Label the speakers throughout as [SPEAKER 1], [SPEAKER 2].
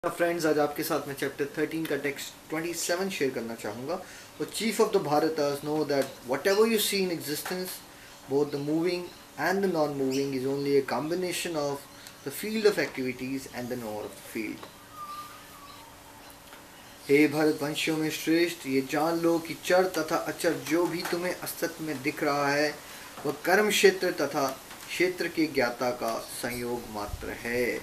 [SPEAKER 1] Friends, आज आपके साथ मैं चैप्टर 13 का टेक्स्ट 27 शेयर करना चाहूँगा। और chief of the Bharatas know that whatever you see in existence, both the moving and the non moving is only a combination of the field of activities and the knower of the field. हे भारतवंशियों में श्रेष्ठ, ये जान लो कि चर तथा अचर जो भी तुम्हें अस्तित्व में दिख रहा है वह कर्म क्षेत्र तथा क्षेत्र के ज्ञाता का संयोग मात्र है।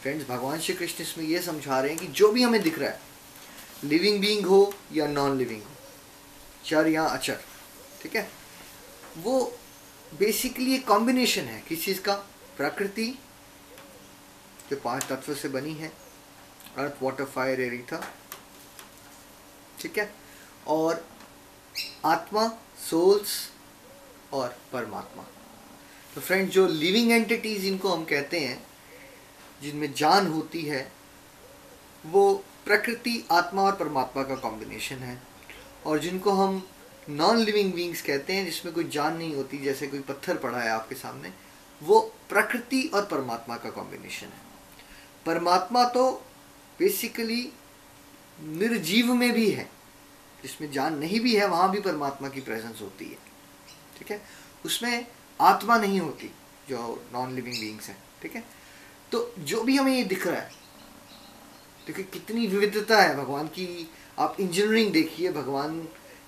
[SPEAKER 1] फ्रेंड्स, भगवान श्री कृष्ण इसमें यह समझा रहे हैं कि जो भी हमें दिख रहा है, लिविंग बीइंग हो या नॉन लिविंग हो, चर या अचर, ठीक है, वो बेसिकली एक कॉम्बिनेशन है किस चीज़ का? प्रकृति जो 5 तत्व से बनी है, earth water fire air ether, ठीक है, और आत्मा सोल्स और परमात्मा। तो फ्रेंड्स, जो लिविंग एंटिटीज इनको हम कहते हैं, जिनमें जान होती है, वो प्रकृति, आत्मा और परमात्मा का कॉम्बिनेशन है। और जिनको हम नॉन लिविंग बीइंग्स कहते हैं, जिसमें कोई जान नहीं होती, जैसे कोई पत्थर पड़ा है आपके सामने, वो प्रकृति और परमात्मा का कॉम्बिनेशन है। परमात्मा तो बेसिकली निर्जीव में भी है, जिसमें जान नहीं भी है वहाँ भी परमात्मा की प्रेजेंस होती है, ठीक है। उसमें आत्मा नहीं होती जो नॉन लिविंग बीइंग्स हैं, ठीक है। तो जो भी हमें ये दिख रहा है, देखिए कितनी विविधता है भगवान की। आप इंजीनियरिंग देखिए, भगवान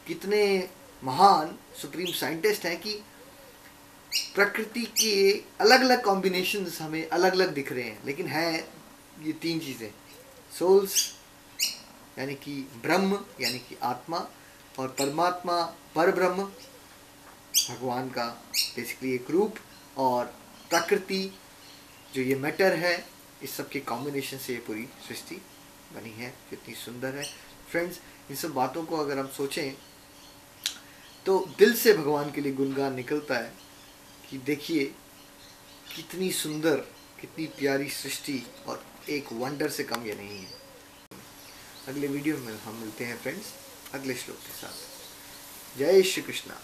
[SPEAKER 1] कितने महान सुप्रीम साइंटिस्ट हैं कि प्रकृति के अलग अलग कॉम्बिनेशंस हमें अलग अलग दिख रहे हैं, लेकिन है ये 3 चीज़ें, सोल्स यानी कि ब्रह्म यानी कि आत्मा, और परमात्मा पर ब्रह्म भगवान का बेसिकली एक रूप, और प्रकृति जो ये मैटर है, इस सब के कॉम्बिनेशन से ये पूरी सृष्टि बनी है, कितनी सुंदर है। फ्रेंड्स, इन सब बातों को अगर हम सोचें तो दिल से भगवान के लिए गुणगान निकलता है कि देखिए कितनी सुंदर, कितनी प्यारी सृष्टि, और एक वंडर से कम ये नहीं है। अगले वीडियो में हम मिलते हैं फ्रेंड्स, अगले श्लोक के साथ। जय श्री कृष्णा।